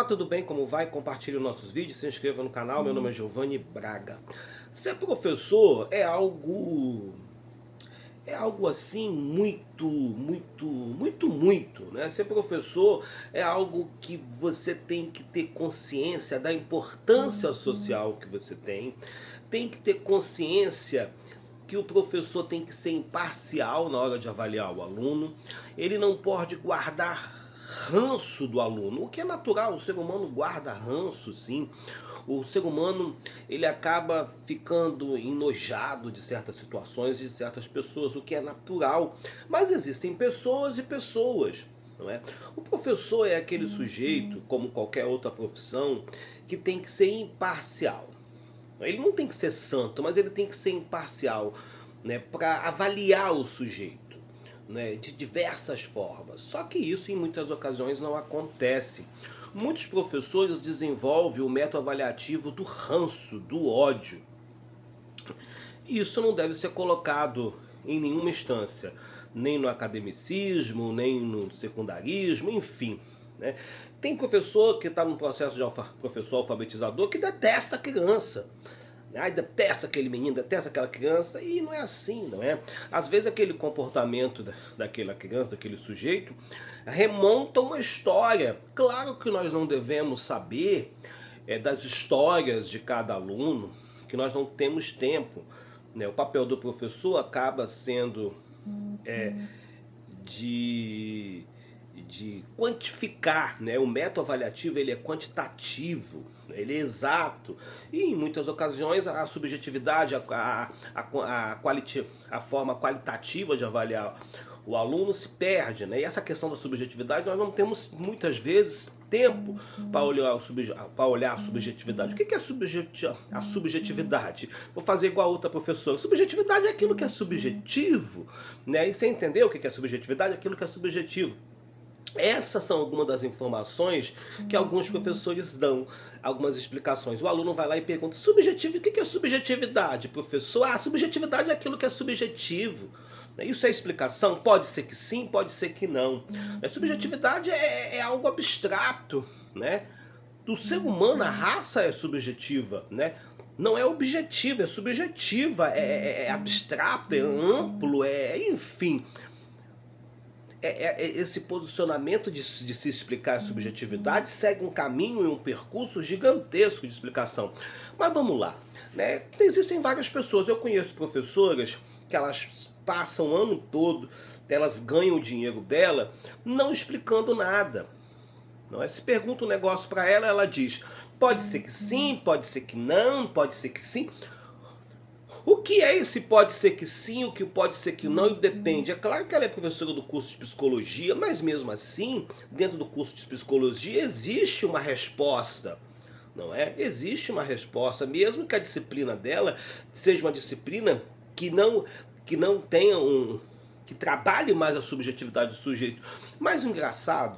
Olá, tudo bem? Como vai? Compartilhe os nossos vídeos, se inscreva no canal. Meu nome é Giovanni Braga. Ser professor é algo assim muito, né? Ser professor é algo que você tem que ter consciência da importância social que você tem que ter consciência que o professor tem que ser imparcial na hora de avaliar o aluno, ele não pode guardar ranço do aluno, o que é natural, o ser humano guarda ranço, sim. O ser humano, ele acaba ficando enojado de certas situações e de certas pessoas, o que é natural. Mas existem pessoas e pessoas, não é? O professor é aquele sujeito, como qualquer outra profissão, que tem que ser imparcial. Ele não tem que ser santo, mas ele tem que ser imparcial, né, para avaliar o sujeito, né, de diversas formas. Só que isso em muitas ocasiões não acontece. Muitos professores desenvolvem o método avaliativo do ranço, do ódio. E isso não deve ser colocado em nenhuma instância, nem no academicismo, nem no secundarismo, enfim, né? Tem professor que está num processo de professor alfabetizador que detesta a criança. Ai, detesta aquele menino, detesta aquela criança, e não é assim, não é? Às vezes aquele comportamento daquela criança, daquele sujeito, remonta uma história. Claro que nós não devemos saber das histórias de cada aluno, que nós não temos tempo, né? O papel do professor acaba sendo de, de quantificar, né? O método avaliativo, ele é quantitativo, ele é exato, e em muitas ocasiões a subjetividade, a forma qualitativa de avaliar o aluno se perde, né? E essa questão da subjetividade, nós não temos muitas vezes tempo para olhar a subjetividade. O que é a subjetividade? Vou fazer igual a outra professora. Subjetividade é aquilo que é subjetivo, né? E você entendeu o que é subjetividade? Aquilo que é subjetivo. Essas são algumas das informações que alguns professores dão, algumas explicações. O aluno vai lá e pergunta: subjetivo, o que é subjetividade, professor? Ah, subjetividade é aquilo que é subjetivo. Isso é explicação? Pode ser que sim, pode ser que não. A subjetividade é algo abstrato, né? Do ser humano, a raça é subjetiva, né? Não é objetiva, é subjetiva, é abstrato, é amplo, enfim. Esse posicionamento de se explicar a subjetividade segue um caminho e um percurso gigantesco de explicação. Mas vamos lá, né? Existem várias pessoas, eu conheço professoras que elas passam o ano todo, elas ganham o dinheiro dela não explicando nada. Não é? Se pergunta um negócio para ela, ela diz: pode ser que sim, pode ser que não, pode ser que sim. O que é esse pode ser que sim, o que pode ser que não, e depende. É claro que ela é professora do curso de psicologia, mas mesmo assim, dentro do curso de psicologia existe uma resposta, não é? Existe uma resposta, mesmo que a disciplina dela seja uma disciplina que não tenha que trabalhe mais a subjetividade do sujeito. Mas o engraçado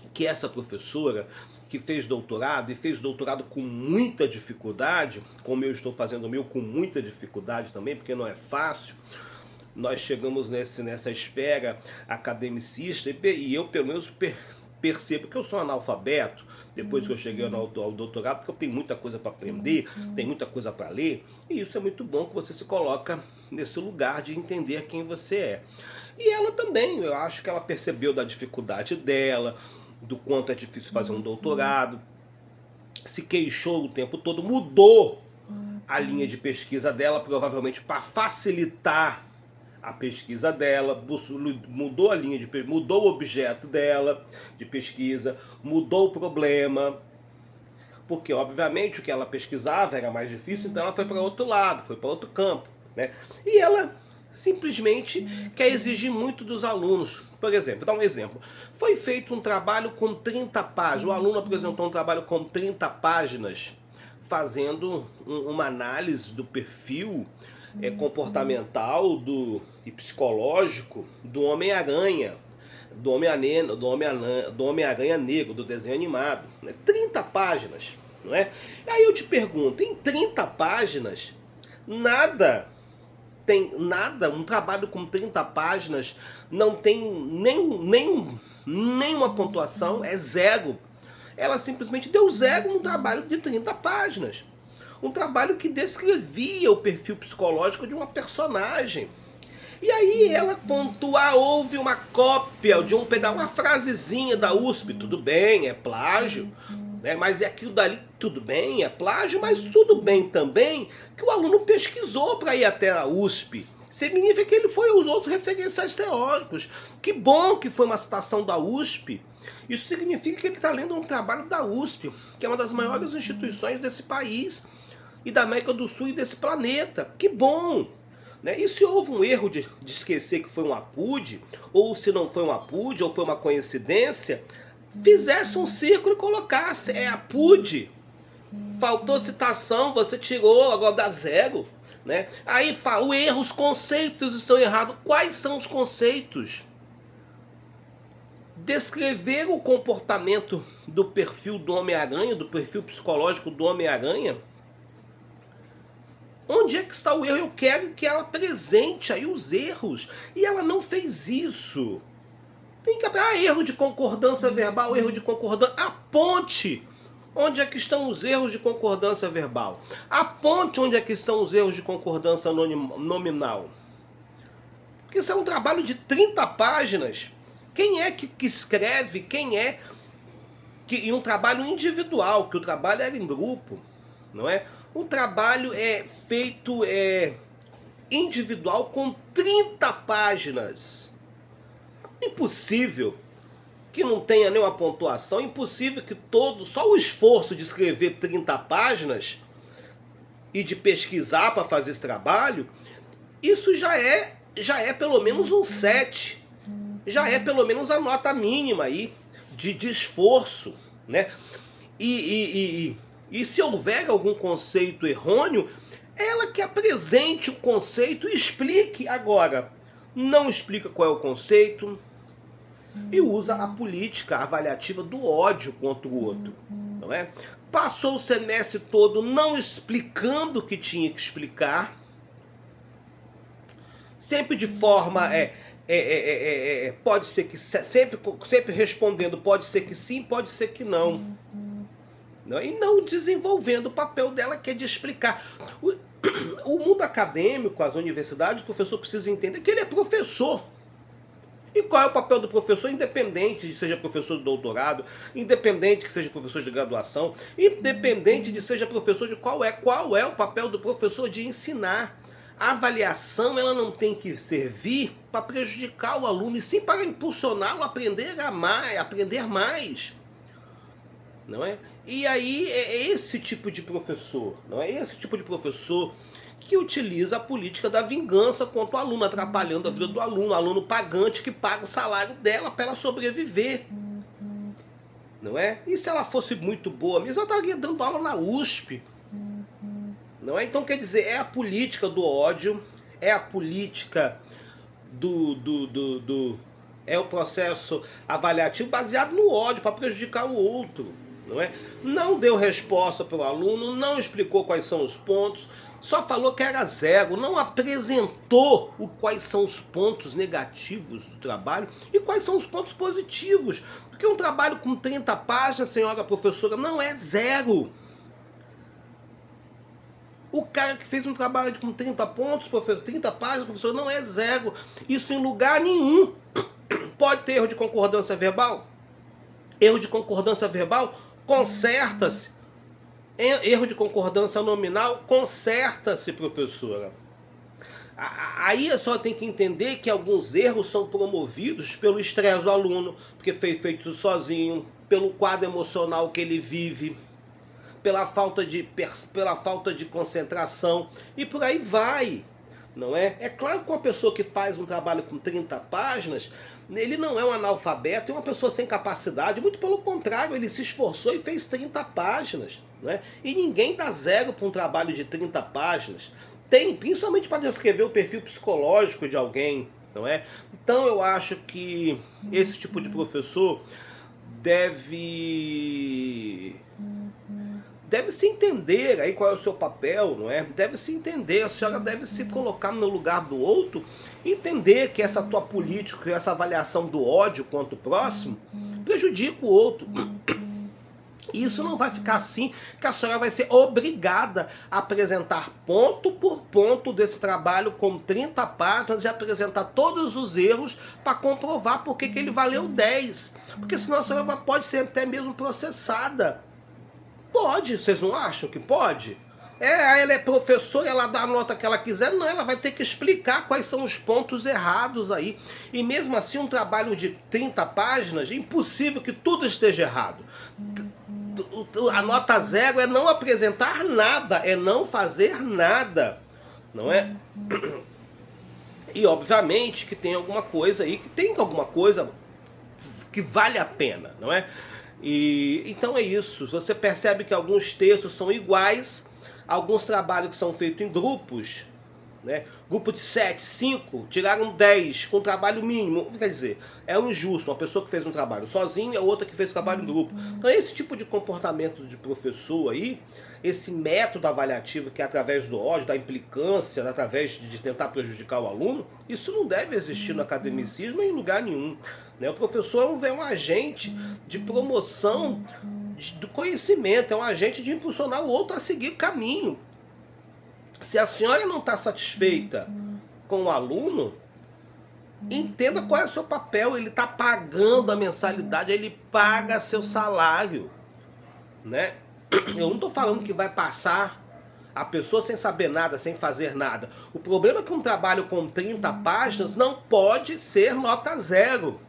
é que essa professora que fez doutorado, e fez doutorado com muita dificuldade, como eu estou fazendo o meu com muita dificuldade também, porque não é fácil. Nós chegamos nessa esfera academicista, e eu pelo menos percebo que eu sou analfabeto depois que eu cheguei ao doutorado, porque eu tenho muita coisa para aprender, tenho muita coisa para ler, e isso é muito bom, que você se coloca nesse lugar de entender quem você é. E ela também, eu acho que ela percebeu da dificuldade dela, do quanto é difícil fazer um doutorado, se queixou o tempo todo, mudou a linha de pesquisa dela, provavelmente para facilitar a pesquisa dela, mudou a linha mudou o objeto dela de pesquisa, mudou o problema, porque obviamente o que ela pesquisava era mais difícil, então ela foi para outro lado, foi para outro campo, né? E ela simplesmente quer exigir muito dos alunos. Por exemplo, vou dar um exemplo. Foi feito um trabalho com 30 páginas, o aluno apresentou um trabalho com 30 páginas, fazendo uma análise do perfil comportamental e psicológico do Homem-Aranha, do Homem-Aranha negro, do desenho animado. 30 páginas, não é? Aí eu te pergunto, em 30 páginas, um trabalho com 30 páginas não tem nenhuma pontuação, é zero. ela simplesmente deu zero no trabalho de 30 páginas. Um trabalho que descrevia o perfil psicológico de uma personagem. E aí ela pontua, houve uma cópia de um pedaço, uma frasezinha da USP, tudo bem, é plágio, né? Mas é aquilo dali, tudo bem, é plágio, mas tudo bem também que o aluno pesquisou para ir até a USP. Significa que ele foi os outros referenciais teóricos. Que bom que foi uma citação da USP. Isso significa que ele está lendo um trabalho da USP, que é uma das maiores instituições desse país e da América do Sul e desse planeta. Que bom! Né? E se houve um erro de esquecer que foi um APUD, ou se não foi um APUD, ou foi uma coincidência, fizesse um círculo e colocasse, é APUD, faltou citação, você tirou, agora dá zero. Né? Aí fala, o erro, os conceitos estão errados. Quais são os conceitos? Descrever o comportamento do perfil do Homem-Aranha, do perfil psicológico do Homem-Aranha. Onde é que está o erro? Eu quero que ela apresente aí os erros. E ela não fez isso. Tem que erro de concordância verbal, erro de concordância. Aponte onde é que estão os erros de concordância verbal. Aponte onde é que estão os erros de concordância nominal. Porque isso é um trabalho de 30 páginas. Quem é que escreve? Quem é que... E um trabalho individual, que o trabalho era em grupo, não é? Um trabalho feito individual com 30 páginas. Impossível que não tenha nenhuma pontuação, impossível que só o esforço de escrever 30 páginas e de pesquisar para fazer esse trabalho, isso já é pelo menos um 7. Já é pelo menos a nota mínima aí de esforço, né? E se houver algum conceito errôneo, ela que apresente o conceito e explique. Agora, não explica qual é o conceito e usa a política avaliativa do ódio contra o outro, não é? Passou o semestre todo não explicando o que tinha que explicar, sempre de forma pode ser que sempre respondendo, pode ser que sim, pode ser que não. E não desenvolvendo o papel dela, que é de explicar. O mundo acadêmico, as universidades, o professor precisa entender que ele é professor. E qual é o papel do professor, independente de seja professor de doutorado, independente que seja professor de graduação, independente de seja professor de qual é o papel do professor de ensinar. A avaliação, ela não tem que servir para prejudicar o aluno, e sim para impulsioná-lo a aprender mais. Não é? E aí é esse tipo de professor, não é? Esse tipo de professor que utiliza a política da vingança contra o aluno, atrapalhando a vida do aluno pagante que paga o salário dela para ela sobreviver. Não é? E se ela fosse muito boa mesmo, ela estaria dando aula na USP. Não é? Então, quer dizer, é a política do ódio, é a política é o processo avaliativo baseado no ódio para prejudicar o outro. Não é? Não deu resposta para o aluno, não explicou quais são os pontos, só falou que era zero, não apresentou quais são os pontos negativos do trabalho e quais são os pontos positivos. Porque um trabalho com 30 páginas, senhora professora, não é zero. O cara que fez um trabalho com 30 pontos, 30 páginas, professor, não é zero. Isso em lugar nenhum. Pode ter erro de concordância verbal? Erro de concordância verbal? Conserta-se. Erro de concordância nominal? Conserta-se, professora. Aí só tem que entender que alguns erros são promovidos pelo estresse do aluno, porque foi feito sozinho, pelo quadro emocional que ele vive, pela falta de concentração e por aí vai, não é? É claro que uma pessoa que faz um trabalho com 30 páginas, ele não é um analfabeto, é uma pessoa sem capacidade, muito pelo contrário, ele se esforçou e fez 30 páginas, não é? E ninguém dá zero para um trabalho de 30 páginas, tem, principalmente para descrever o perfil psicológico de alguém, não é? Então eu acho que esse tipo de professor deve se entender aí qual é o seu papel, não é? Deve se entender, a senhora deve se colocar no lugar do outro, entender que essa tua política, essa avaliação do ódio contra o próximo, prejudica o outro. E isso não vai ficar assim, que a senhora vai ser obrigada a apresentar ponto por ponto desse trabalho com 30 páginas e apresentar todos os erros para comprovar por que ele valeu 10. Porque senão a senhora pode ser até mesmo processada. Pode, vocês não acham que pode? Ela é professora, ela dá a nota que ela quiser, não, ela vai ter que explicar quais são os pontos errados aí. E mesmo assim, um trabalho de 30 páginas, é impossível que tudo esteja errado. A nota 0 é não apresentar nada, é não fazer nada, não é? E obviamente que tem alguma coisa aí, que vale a pena, não é? E então é isso. Você percebe que alguns textos são iguais, alguns trabalhos que são feitos em grupos, né? Grupo de 7, 5, tiraram 10 com trabalho mínimo. Quer dizer, é injusto. Uma pessoa que fez um trabalho sozinho e a outra que fez o trabalho em grupo. Então esse tipo de comportamento de professor aí, esse método avaliativo que é através do ódio, da implicância, através de tentar prejudicar o aluno, isso não deve existir no academicismo em lugar nenhum. Né? O professor é um agente de promoção do conhecimento, é um agente de impulsionar o outro a seguir o caminho. Se a senhora não está satisfeita com o aluno, entenda qual é o seu papel. Ele está pagando a mensalidade, ele paga seu salário, né? Eu não estou falando que vai passar a pessoa sem saber nada, sem fazer nada. O problema é que um trabalho com 30 páginas não pode ser nota 0.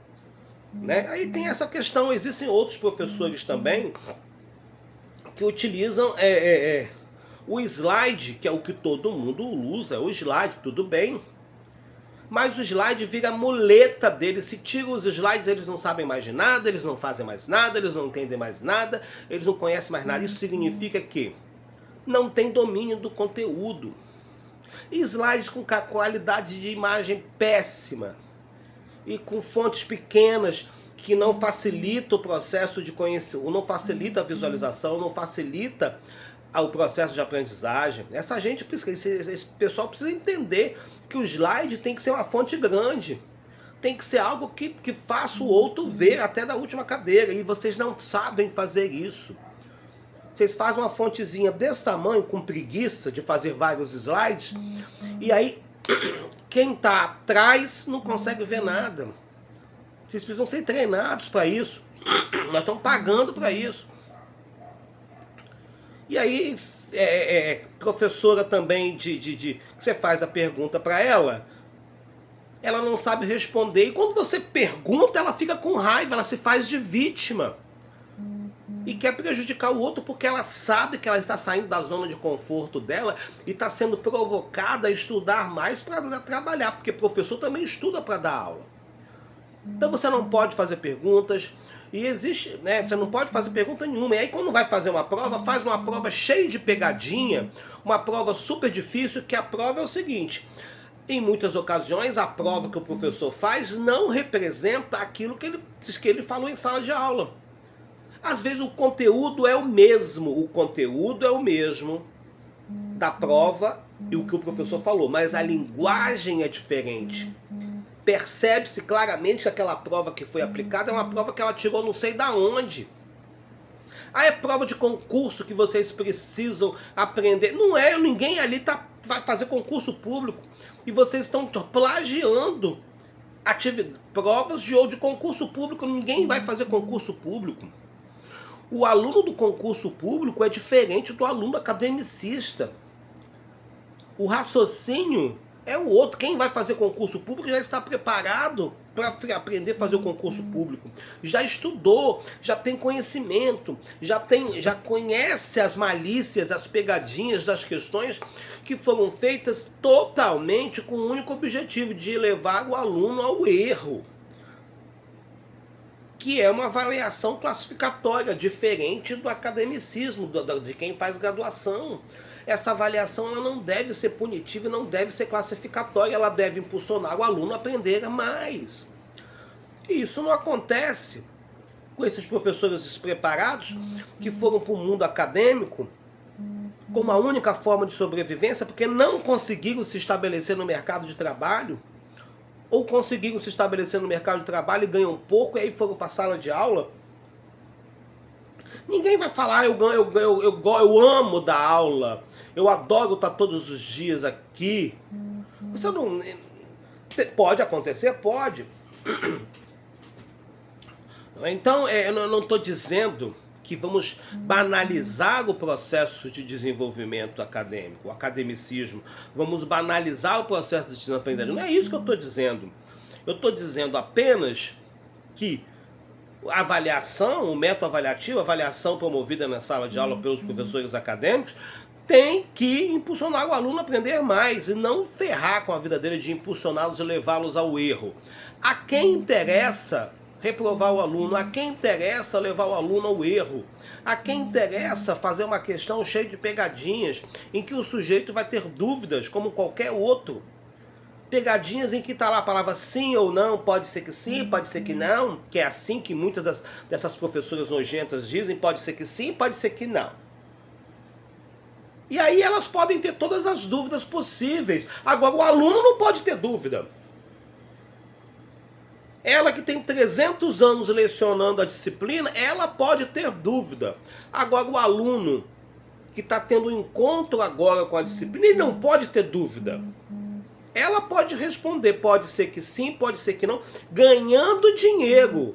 Né? Aí tem essa questão, existem outros professores também que utilizam o slide, que é o que todo mundo usa, o slide, tudo bem. Mas o slide vira a muleta deles. Se tira os slides, eles não sabem mais de nada, eles não fazem mais nada, eles não entendem mais nada, eles não conhecem mais nada. Isso significa que não tem domínio do conteúdo. E slides com qualidade de imagem péssima e com fontes pequenas que não facilita o processo de conhecimento, não facilita a visualização, não facilita o processo de aprendizagem. Esse pessoal precisa entender que o slide tem que ser uma fonte grande, tem que ser algo que faça o outro ver até da última cadeira, e vocês não sabem fazer isso. Vocês fazem uma fontezinha desse tamanho, com preguiça de fazer vários slides, e aí quem está atrás não consegue ver nada. Vocês precisam ser treinados para isso. Nós estamos pagando para isso. E aí, professora também que você faz a pergunta para ela não sabe responder. E quando você pergunta, ela fica com raiva, ela se faz de vítima. E quer prejudicar o outro porque ela sabe que ela está saindo da zona de conforto dela e está sendo provocada a estudar mais para trabalhar, porque professor também estuda para dar aula. Então você não pode fazer perguntas, e existe, né, você não pode fazer pergunta nenhuma. E aí quando vai fazer uma prova, faz uma prova cheia de pegadinha, uma prova super difícil, que a prova é o seguinte: em muitas ocasiões a prova que o professor faz não representa aquilo que ele falou em sala de aula. Às vezes o conteúdo é o mesmo da prova e o que o professor falou, mas a linguagem é diferente. Percebe-se claramente que aquela prova que foi aplicada é uma prova que ela tirou não sei da onde. Ah, é prova de concurso que vocês precisam aprender. Não é, ninguém ali vai fazer concurso público. E vocês estão plagiando provas de concurso público. Ninguém vai fazer concurso público. O aluno do concurso público é diferente do aluno academicista. O raciocínio é o outro. Quem vai fazer concurso público já está preparado para aprender a fazer o concurso público. Já estudou, já tem conhecimento, já conhece as malícias, as pegadinhas das questões que foram feitas totalmente com o único objetivo de levar o aluno ao erro, que é uma avaliação classificatória, diferente do academicismo, de quem faz graduação. Essa avaliação ela não deve ser punitiva e não deve ser classificatória, ela deve impulsionar o aluno a aprender mais. E isso não acontece com esses professores despreparados que foram para o mundo acadêmico como a única forma de sobrevivência, porque não conseguiram se estabelecer no mercado de trabalho, ou conseguiram se estabelecer no mercado de trabalho e ganham pouco, e aí foram para a sala de aula Ninguém vai falar, eu amo dar aula, eu adoro estar todos os dias aqui. Você não... Pode acontecer? Pode. Então, eu não estou dizendo que vamos banalizar o processo de desenvolvimento acadêmico, o academicismo. Vamos banalizar o processo de desenvolvimento. Não é isso que eu estou dizendo. Eu estou dizendo apenas que a avaliação, o método avaliativo, a avaliação promovida na sala de aula pelos professores acadêmicos, tem que impulsionar o aluno a aprender mais e não ferrar com a vida dele de impulsioná-los e levá-los ao erro. A quem interessa reprovar o aluno, a quem interessa levar o aluno ao erro, a quem interessa fazer uma questão cheia de pegadinhas, em que o sujeito vai ter dúvidas, como qualquer outro. Pegadinhas em que está lá a palavra sim ou não, pode ser que sim, pode ser que não, que é assim que muitas dessas professoras nojentas dizem, pode ser que sim, pode ser que não. E aí elas podem ter todas as dúvidas possíveis. Agora, o aluno não pode ter dúvida. Ela que tem 300 anos lecionando a disciplina, ela pode ter dúvida. Agora, o aluno que está tendo um encontro agora com a disciplina, ele não pode ter dúvida. Ela pode responder, pode ser que sim, pode ser que não, ganhando dinheiro,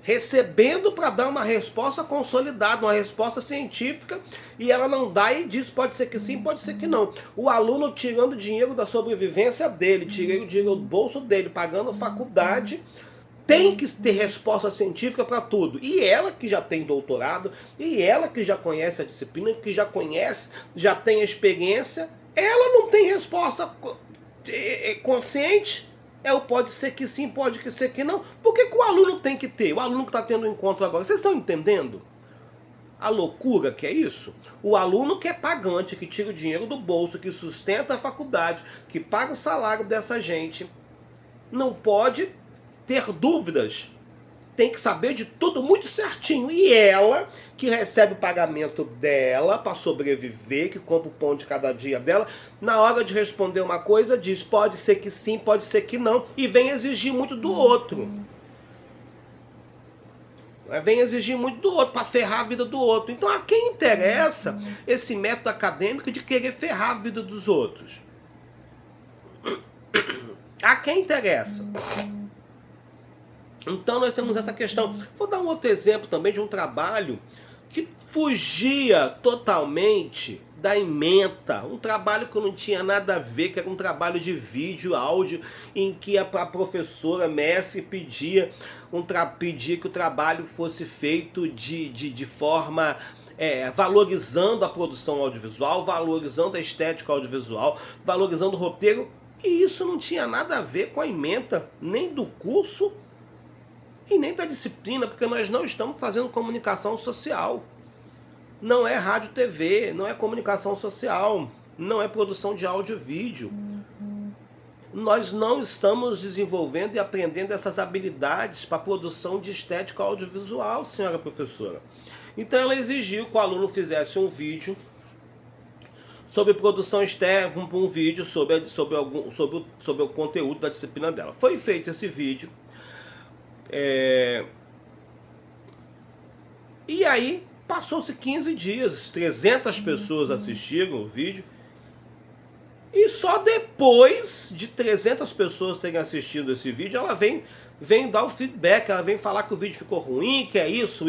recebendo para dar uma resposta consolidada, uma resposta científica, e ela não dá e diz pode ser que sim, pode ser que não. O aluno tirando dinheiro da sobrevivência dele, tirando dinheiro do bolso dele, pagando faculdade, tem que ter resposta científica para tudo. E ela que já tem doutorado, e ela que já conhece a disciplina, que já conhece, já tem experiência, ela não tem resposta consciente. O pode ser que sim, pode ser que não. Por que o aluno tem que ter? O aluno que está tendo um encontro agora. Vocês estão entendendo a loucura que é isso? O aluno que é pagante, que tira o dinheiro do bolso, que sustenta a faculdade, que paga o salário dessa gente, não pode ter dúvidas. Tem que saber de tudo muito certinho. E ela, que recebe o pagamento dela para sobreviver, que compra o pão de cada dia dela, na hora de responder uma coisa, diz pode ser que sim, pode ser que não, e vem exigir muito do outro. Vem exigir muito do outro, para ferrar a vida do outro. Então, a quem interessa esse método acadêmico de querer ferrar a vida dos outros? A quem interessa? Então nós temos essa questão. Vou dar um outro exemplo também de um trabalho que fugia totalmente da ementa, um trabalho que não tinha nada a ver, que era um trabalho de vídeo, áudio, em que a professora Messi pedia que o trabalho fosse feito de forma valorizando a produção audiovisual, valorizando a estética audiovisual, valorizando o roteiro, e isso não tinha nada a ver com a ementa, nem do curso, e nem da disciplina, porque nós não estamos fazendo comunicação social. Não é rádio, TV, não é comunicação social, não é produção de áudio e vídeo. Nós não estamos desenvolvendo e aprendendo essas habilidades para produção de estética audiovisual, senhora professora. Então ela exigiu que o aluno fizesse um vídeo sobre produção externa, um vídeo sobre o conteúdo da disciplina dela. Foi feito esse vídeo. E aí passou-se 15 dias, 300 pessoas assistiram o vídeo, e só depois de 300 pessoas terem assistido esse vídeo, ela vem dar o feedback, ela vem falar que o vídeo ficou ruim, que é isso.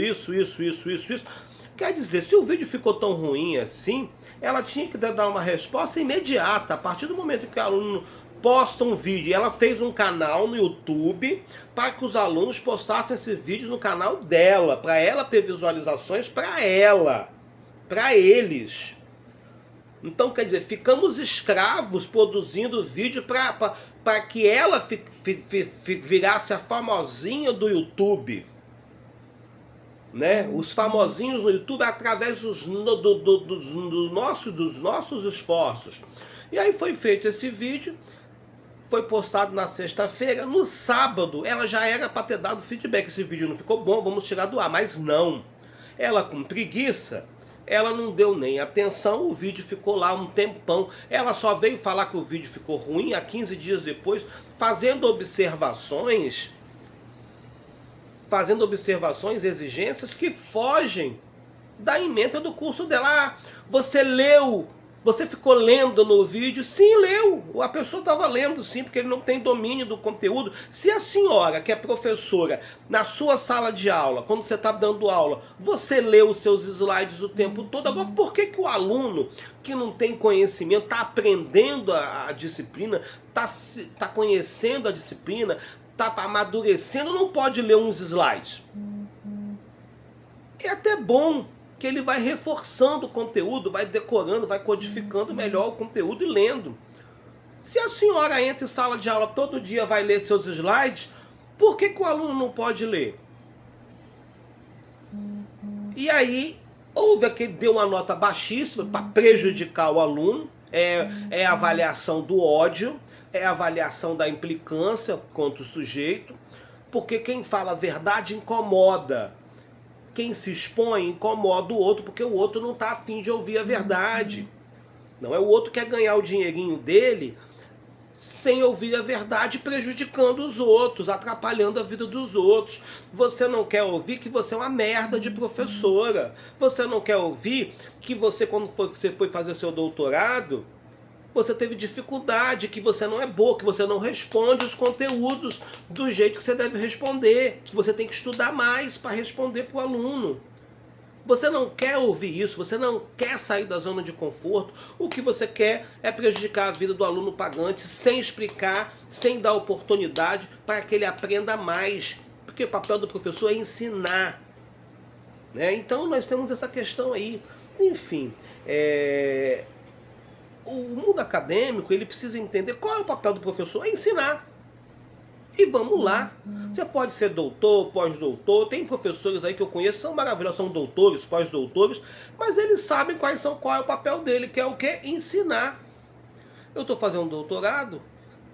Quer dizer, se o vídeo ficou tão ruim assim, ela tinha que dar uma resposta imediata, a partir do momento que o aluno posta um vídeo. Ela fez um canal no YouTube para que os alunos postassem esse vídeo no canal dela, para ela ter visualizações para ela, para eles. Então, quer dizer, ficamos escravos produzindo vídeo para que ela virasse a famosinha do YouTube. Né? Os famosinhos no YouTube através dos nossos esforços. E aí foi feito esse vídeo, foi postado na sexta-feira. No sábado ela já era para ter dado feedback: esse vídeo não ficou bom, vamos tirar do ar. Mas não, ela com preguiça, ela não deu nem atenção, o vídeo ficou lá um tempão. Ela só veio falar que o vídeo ficou ruim há 15 dias depois, fazendo observações fazendo observações, exigências que fogem da ementa do curso dela. Ah, você leu, você ficou lendo no vídeo? Sim, leu. A pessoa estava lendo sim, porque ele não tem domínio do conteúdo. Se a senhora, que é professora, na sua sala de aula, quando você está dando aula, você lê os seus slides o tempo todo, agora por que o aluno que não tem conhecimento, está aprendendo a disciplina, está conhecendo a disciplina, está amadurecendo, não pode ler uns slides? É até bom que ele vai reforçando o conteúdo, vai decorando, vai codificando melhor o conteúdo e lendo. Se a senhora entra em sala de aula todo dia, vai ler seus slides, por que o aluno não pode ler? E aí, houve aquele deu uma nota baixíssima para prejudicar o aluno, é a avaliação do ódio, é a avaliação da implicância contra o sujeito, porque quem fala a verdade incomoda. Quem se expõe incomoda o outro, porque o outro não está afim de ouvir a verdade. Não é, o outro quer ganhar o dinheirinho dele sem ouvir a verdade, prejudicando os outros, atrapalhando a vida dos outros. Você não quer ouvir que você é uma merda de professora. Você não quer ouvir que você, quando você foi fazer seu doutorado, você teve dificuldade, que você não é boa, que você não responde os conteúdos do jeito que você deve responder, que você tem que estudar mais para responder para o aluno. Você não quer ouvir isso, você não quer sair da zona de conforto, o que você quer é prejudicar a vida do aluno pagante sem explicar, sem dar oportunidade para que ele aprenda mais, porque o papel do professor é ensinar. Né? Então nós temos essa questão aí. Enfim, o mundo acadêmico ele precisa entender qual é o papel do professor, é ensinar. E vamos lá. Você pode ser doutor, pós-doutor, tem professores aí que eu conheço, são maravilhosos, são doutores, pós-doutores, mas eles sabem qual é o papel dele, que é o quê? Ensinar. Eu estou fazendo um doutorado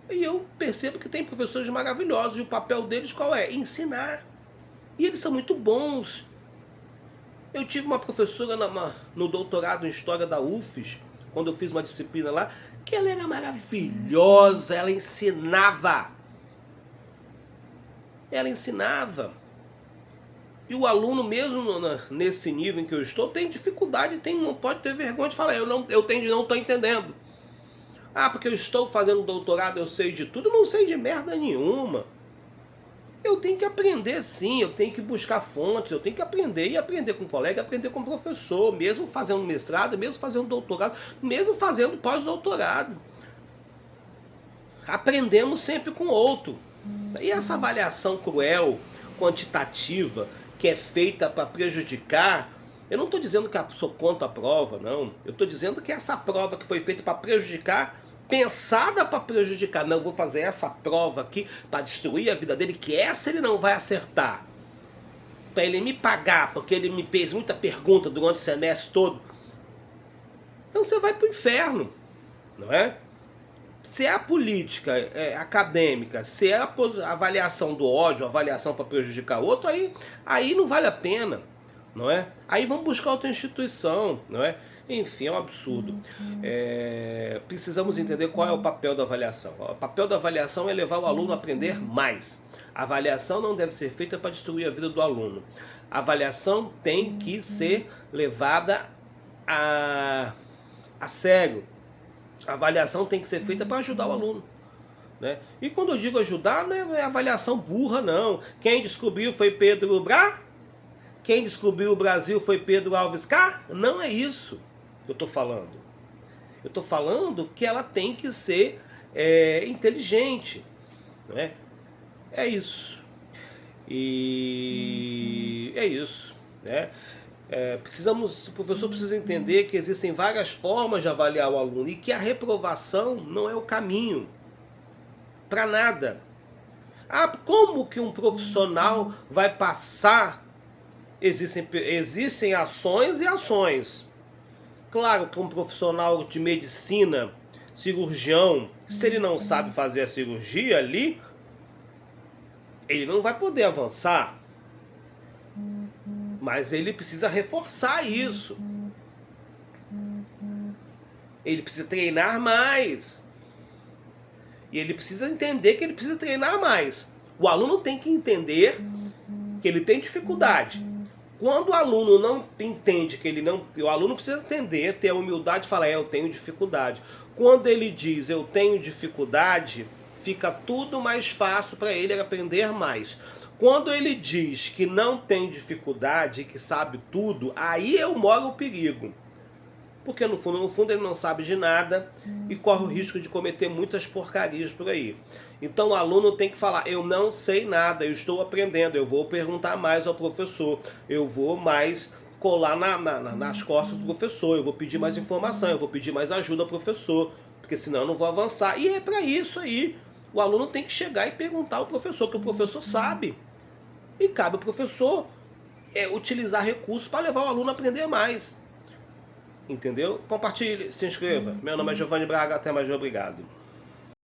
e eu percebo que tem professores maravilhosos e o papel deles qual é? Ensinar. E eles são muito bons. Eu tive uma professora no doutorado em História da UFES, quando eu fiz uma disciplina lá, que ela era maravilhosa, ela ensinava. Ela ensinava. E o aluno, mesmo nesse nível em que eu estou, tem dificuldade, não pode ter vergonha de falar, eu não estou entendendo. Ah, porque eu estou fazendo doutorado, eu sei de tudo. Eu não sei de merda nenhuma. Eu tenho que aprender sim, eu tenho que buscar fontes, eu tenho que aprender, e aprender com colega, aprender com professor, mesmo fazendo mestrado, mesmo fazendo doutorado, mesmo fazendo pós-doutorado. Aprendemos sempre com outro. E essa avaliação cruel, quantitativa, que é feita para prejudicar, eu não estou dizendo que eu sou contra a prova, não. Eu estou dizendo que essa prova que foi feita para prejudicar, pensada para prejudicar, não, vou fazer essa prova aqui para destruir a vida dele, que essa ele não vai acertar. Para ele me pagar, porque ele me fez muita pergunta durante o semestre todo. Então você vai para o inferno, não é? Se é a política acadêmica, se é a avaliação do ódio, a avaliação para prejudicar outro, aí não vale a pena, não é? Aí vamos buscar outra instituição, não é? Enfim, é um absurdo. Precisamos entender qual é o papel da avaliação. O papel da avaliação é levar o aluno a aprender mais. A avaliação não deve ser feita para destruir a vida do aluno. A avaliação tem que ser levada a sério. A avaliação tem que ser feita para ajudar o aluno. Né? E quando eu digo ajudar, não é avaliação burra, não. Quem descobriu foi Pedro Brá? Quem descobriu o Brasil foi Pedro Alves K? Não é isso que eu estou falando. Eu estou falando que ela tem que ser inteligente. Né? É isso. E é isso. Né? O professor precisa entender que existem várias formas de avaliar o aluno e que a reprovação não é o caminho para nada. Ah, como que um profissional vai passar? Existem ações e ações. Claro que um profissional de medicina, cirurgião, se ele não sabe fazer a cirurgia ali, ele não vai poder avançar. Mas ele precisa reforçar isso. Ele precisa treinar mais. E ele precisa entender que ele precisa treinar mais. O aluno tem que entender que porque ele tem dificuldade. Quando o aluno não entende que ele não... O aluno precisa entender, ter a humildade de falar, eu tenho dificuldade. Quando ele diz, eu tenho dificuldade, fica tudo mais fácil para ele aprender mais. Quando ele diz que não tem dificuldade, que sabe tudo, aí mora o perigo. Porque no fundo ele não sabe de nada e corre o risco de cometer muitas porcarias por aí. Então o aluno tem que falar, eu não sei nada, eu estou aprendendo, eu vou perguntar mais ao professor, eu vou mais colar nas costas do professor, eu vou pedir mais informação, eu vou pedir mais ajuda ao professor, porque senão eu não vou avançar. E é para isso aí, o aluno tem que chegar e perguntar ao professor, que o professor sabe. E cabe ao professor utilizar recursos para levar o aluno a aprender mais. Entendeu? Compartilhe, se inscreva. Meu nome é Giovanni Braga, até mais, obrigado.